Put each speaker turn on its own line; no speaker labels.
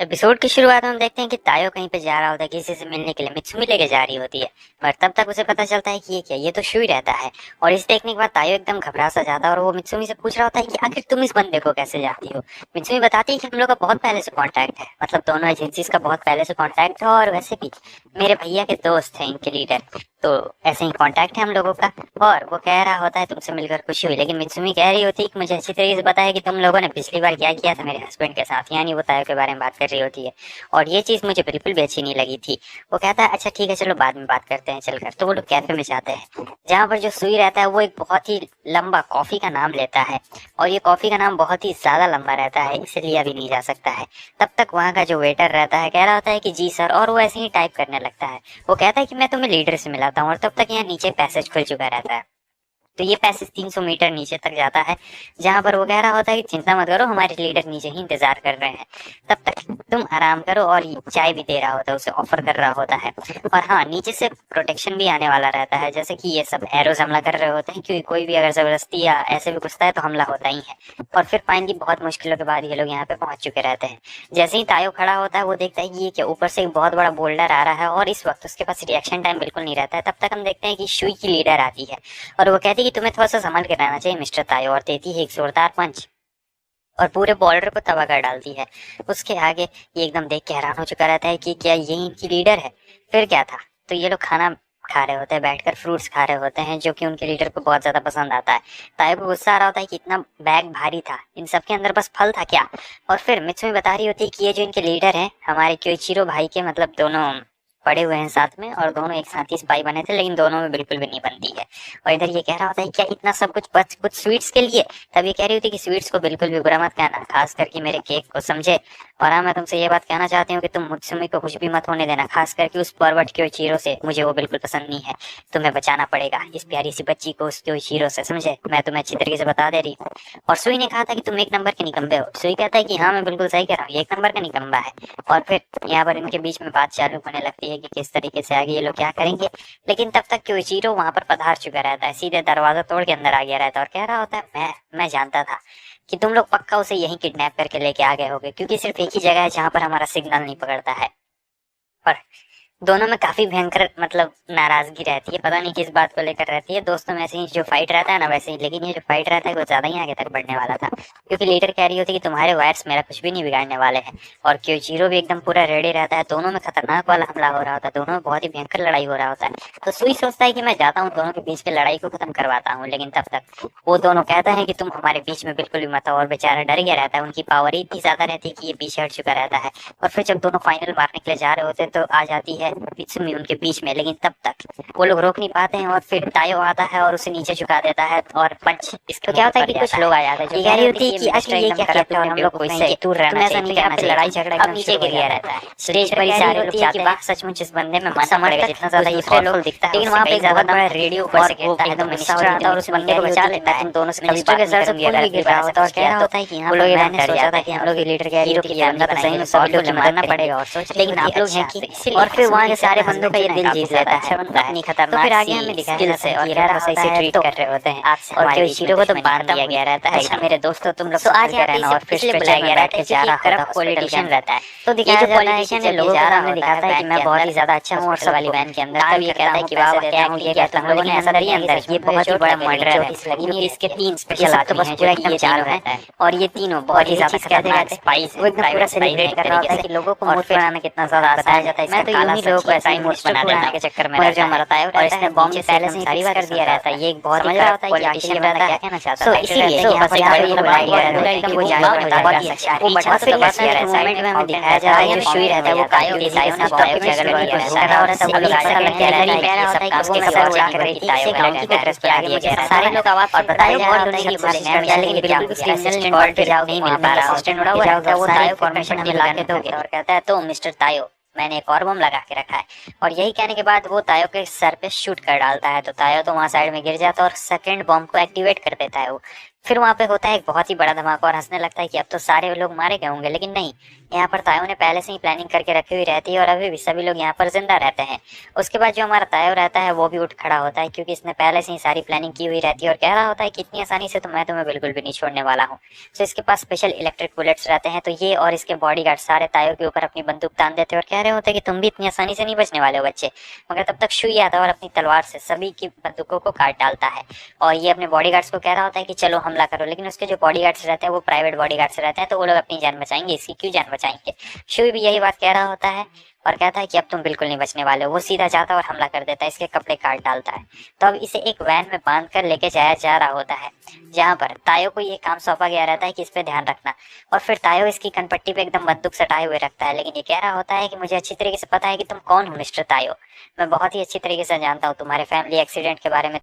Episode की शुरुआत में हम देखते हैं कि तायो कहीं पे जा रहा होता है किसी से मिलने के लिए, मित्सुमी लेके जा रही होती है। पर तब तक उसे पता चलता है कि ये क्या, ये तो शुई रहता है। और इस देखने के बाद तायो एकदम घबरा सा जाता है और वो मित्सुमी से पूछ रहा होता है कि आखिर तुम इस बंदे को कैसे जानती हो। मित्सुमी बताती है कि हम लोग का बहुत पहले से कॉन्टैक्ट है, मतलब दोनों एजेंसीज का बहुत पहले से कॉन्टैक्ट है, और वैसे भी मेरे भैया के दोस्त हैं इनके लीडर, तो ऐसे ही कॉन्टैक्ट है हम लोगों का। और वो कह रहा होता है तुमसे मिलकर खुशी हुई, लेकिन मित्सुमी कह रही होती है कि मुझे अच्छी तरीके से पता है कि तुम लोगों ने पिछली बार क्या किया था मेरे हस्बैंड के साथ, यानी वो तायो के बारे में बात कर रही होती है। और ये चीज मुझे बिल्कुल भी अच्छी नहीं लगी थी। वो कहता है अच्छा ठीक है चलो बाद में बात करते हैं चलकर। तो वो लोग कैफे में जाते हैं जहाँ पर जो सुई रहता है वो एक बहुत ही लंबा कॉफी का नाम लेता है, और ये कॉफी का नाम बहुत ही ज्यादा लंबा रहता है, इसे लिया भी नहीं जा सकता है। तब तक वहाँ का जो वेटर रहता है कह रहा होता है कि जी सर, और वो ऐसे ही टाइप करने लगता है। वो कहता है कि मैं तुम्हें लीडर से मिलाता हूँ, और तब तक यहाँ नीचे पैसेज खुल चुका रहता है। तो ये पैसेज 300 मीटर नीचे तक जाता है, जहां पर वो कह रहा होता है कि चिंता मत करो, हमारे लीडर नीचे ही इंतजार कर रहे हैं, तब तक तुम आराम करो। और ये चाय भी दे रहा होता है, उसे ऑफर कर रहा होता है। और हाँ, नीचे से प्रोटेक्शन भी आने वाला रहता है, जैसे कि ये सब एरोज हमला कर रहे होते हैं, क्योंकि कोई भी अगर जबरदस्ती या ऐसे भी घुसता है तो हमला होता ही है। और फिर पाएंगे बहुत मुश्किलों के बाद ये लोग यहाँ पे पहुंच चुके रहते हैं। जैसे ही तायो खड़ा होता है वो देखता है कि ये क्या, ऊपर से एक बहुत बड़ा बोल्डर आ रहा है, और इस वक्त उसके पास रिएक्शन टाइम बिल्कुल नहीं रहता है। तब तक हम देखते हैं कि शुई की लीडर आती है और वो कहती है कि तुम्हें थोड़ा सा संभल के रहना चाहिए मिस्टर तायो, और देती है एक जोरदार पंच और पूरे बॉर्डर को तबाह कर डालती है। उसके आगे ये एकदम देख के हैरान हो चुका रहता है कि क्या यही इनकी लीडर है। फिर क्या था, तो ये लोग खाना खा रहे होते हैं, बैठकर फ्रूट्स खा रहे होते हैं, जो कि उनके लीडर को बहुत ज्यादा पसंद आता है। तायो को गुस्सा आ रहा होता है कि इतना बैग भारी था, इन सबके अंदर बस फल था क्या। और फिर मित्सुमी बता रही होती है कि ये जो इनके लीडर हैं हमारे क्योइचिरो भाई के, मतलब दोनों पड़े हुए हैं साथ में, और दोनों एक साथ ही स्पाई बने थे, लेकिन दोनों में बिल्कुल भी नहीं बनती है। और इधर ये कह रहा होता है क्या इतना सब कुछ बस कुछ स्वीट्स के लिए। तब ये कह रही होती कि स्वीट्स को बिल्कुल भी बुरा मत कहना, खास करके मेरे केक को, समझे। और हाँ, मैं तुमसे ये बात कहना चाहती हूँ कि तुम मुझसे को कुछ भी मत होने देना, खास करके उस परवट क्योइचिरो से, मुझे वो बिल्कुल पसंद नहीं है। तुम्हें बचाना पड़ेगा इस प्यारी सी बच्ची को उस क्योइचिरो से, समझे। मैं तुम्हें अच्छी तरीके से बता दे रही हूँ। और सुई ने कहा था कि तुम एक नंबर के निकम्बे हो। सुई कहता है कि हाँ मैं बिल्कुल सही कह रहा हूँ, ये एक नंबर का निकम्बा है। और फिर यहाँ पर इनके बीच में बात चालू होने लगती है कि किस तरीके से आगे ये लोग क्या करेंगे। लेकिन तब तक क्योइचिरो वहां पर पधार चुका रहता है, सीधे दरवाजा तोड़ के अंदर आ गया रहता है, और कह रहा होता है मैं जानता था कि तुम लोग पक्का उसे यहीं किडनैप करके लेके आ गए होगे, क्योंकि सिर्फ एक ही जगह है जहां पर हमारा सिग्नल नहीं पकड़ता है। और दोनों में काफी भयंकर मतलब नाराजगी रहती है, पता नहीं किस बात को लेकर रहती है। दोस्तों में ऐसे ही जो फाइट रहता है ना वैसे ही, लेकिन ये जो फाइट रहता है वो ज्यादा ही आगे तक बढ़ने वाला था, क्योंकि लीडर कह रही होती है कि तुम्हारे वायर्स मेरा कुछ भी नहीं बिगाड़ने वाले हैं। और क्योइचिरो भी एकदम पूरा रेडी रहता है, दोनों में खतरनाक वाला हमला हो रहा होता है, दोनों में बहुत ही भयंकर लड़ाई हो रहा होता है। तो सुई सोचता है कि मैं जाता हूँ दोनों के बीच की लड़ाई को खत्म करवाता हूँ, लेकिन तब तक वो दोनों कहते हैं कि तुम हमारे बीच में बिल्कुल भी मत आओ। और बेचारा डर गया रहता है, उनकी पावर इतनी ज्यादा रहती है कि ये पीछे हट चुका रहता है। और फिर जब दोनों फाइनल मारने के लिए जा रहे होते हैं तो आ जाती है मित्सुमी उनके बीच में, लेकिन तब तक वो लोग रोक नहीं पाते हैं। और फिर तायो आता है और उसे नीचे झुका देता है, और पंच इसको क्या होता है कि कुछ लोग आ जाते हैं, कह रही होती है कि अच्छा ये क्या कहते हैं, हम लोग कोई से दूर रहना चाहिए, यहाँ पे लड़ाई झगड़ा अब नीचे गिर गया रहता है। स्टेज पर ही सारे लोग जाते हैं, सचमुच इस बंदे में मन पड़ेगा जितना ज्यादा दूसरे लोग दिखता है, लेकिन वहाँ पे ज्यादा बड़ा रेडियो ऊपर से गिरता है, एकदम मिनिस्टर आता है और उस बंदे को बचा लेता है। तुम दोनों से कभी बात नहीं करूंगी, अगर गिर रहा होता है और क्या होता है कि यहाँ पर मैंने सोचा था कि हम लोग लीडर के हीरो की अंदर सही में सब लोग मारना पड़ेगा, और सोच लेकिन आप लोग हैं कि, और फिर वहाँ के सारे बंदों का ये दिल जीत लेता है, अपनी खतरनाक फिर आगे हमें दिखाया से, और कह रहा होता है ट्रीट कर रहे होते हैं, और क्योइचिरो को तो बांध दिया गया रहता है। अच्छा मेरे दोस्तों तुम लोग आज रहना, और फिर बुलाया गया रहता है जा रहा है पॉलिटिशियन रहता है, तो दिखाया पॉलिटिशियन है लोगों को सामने दिखाता है कि मैं बहुत ही ज्यादा अच्छा हूँ, और वाली वैन के अंदर तब ये कहता है कि वाह क्या हूँ ये क्या, तुम लोगों ने अंदर ही अंदर ये बहुत ही बड़ा मर्डर है। इसके 3 स्पेशल आते हैं, पूरा एकदम चारों है, और ये तीनों बहुत ही ज्यादा खतरनाक स्पाइस, वो एकदम पूरा सेलिब्रेट कर रहा होता है कि लोगों को मूड बनाना कितना ज्यादा बताया जाता है। मैं तो यूं ही लोगों को ऐसा ही मूड बना देने के चक्कर में जो मरता है, और इसने बॉम्ब पहले से सारी बात कर दिया रहता है। ये एक बहुत ही खराब पॉलिटिशियन रहता है, क्या कहना चाहता है, इसीलिए यहाँ पर ये बनाया गया है एकदम वो जान बहुत ही अच्छा है। वो बड़ा से बस यार मोमेंट में हमें दिखाया जा रहा है जो शुई रहता है वो कायो के साइज में तायो के अगल बगल में घूम रहा होता है, सब लोग ऐसा लग रहा है कि सब काम के सब उड़ा कर रही थी, तायो लड़की को एड्रेस पे आगे मुझे सारे लोग आवाज और बताया बहुत लोगों की कोशिश कर रहा है, लेकिन बिल्कुल भी क्रिमिनल कॉल पे जाओ नहीं मिल पा रहा। असिस्टेंट उड़ा हुआ है, वो तायो फॉर्मेशन में ला के दोगे, और कहता है तो मिस्टर तायो मैंने एक और बम लगा के रखा है। और यही कहने के बाद वो तायो के सर पे शूट कर डालता है, तो तायो तो वहां साइड में गिर जाता है और सेकंड बॉम्ब को एक्टिवेट कर देता है वो। फिर वहाँ पे होता है एक बहुत ही बड़ा धमाका और हंसने लगता है कि अब तो सारे लोग मारे गए होंगे, लेकिन नहीं, यहाँ पर तायो ने पहले से ही प्लानिंग करके रखी हुई रहती है और अभी भी सभी लोग यहाँ पर जिंदा रहते हैं। उसके बाद जो हमारा तायो रहता है वो भी उठ खड़ा होता है, क्योंकि इसने पहले से ही सारी प्लानिंग की हुई रहती है और कह रहा होता है कि इतनी आसानी से तो मैं तुम्हें बिल्कुल भी नहीं छोड़ने वाला हूँ। तो इसके पास स्पेशल इलेक्ट्रिक बुलेट्स रहते हैं, तो ये और इसके बॉडीगार्ड सारे तायो के ऊपर अपनी बंदूक तान देते हैं और कह रहे होते हैं कि तुम भी इतनी आसानी से नहीं बचने वाले हो बच्चे। मगर तब तक शुई आता है और अपनी तलवार से सभी की बंदूकों को काट डालता है और ये अपने बॉडीगार्ड्स को कह रहा होता है कि चलो हमला करो, लेकिन उसके जो बॉडीगार्ड्स रहते हैं वो प्राइवेट बॉडीगार्ड्स रहते हैं, तो वो लोग अपनी जान बचाएंगे, इसकी क्यों जान बचाएंगे। शुई भी यही बात कह रहा होता है और कहता है कि अब तुम बिल्कुल नहीं बचने वाले हो। वो सीधा जाता है और हमला कर देता है, इसके कपड़े काट डालता है। तो अब इसे एक वैन में बांध कर लेके जाया जा रहा होता है, जहाँ पर तायो को ये काम सौंपा गया रहता है कि इस पे ध्यान रखना। और फिर तायो इसकी कनपट्टी पे एकदम बंदूक सटाए हुए रखता है, लेकिन ये कह रहा होता है कि मुझे अच्छी तरीके से पता है कि तुम कौन हो मिस्टर तायो। मैं बहुत ही अच्छी तरीके से जानता हूँ तुम्हारे फैमिली एक्सीडेंट के बारे में,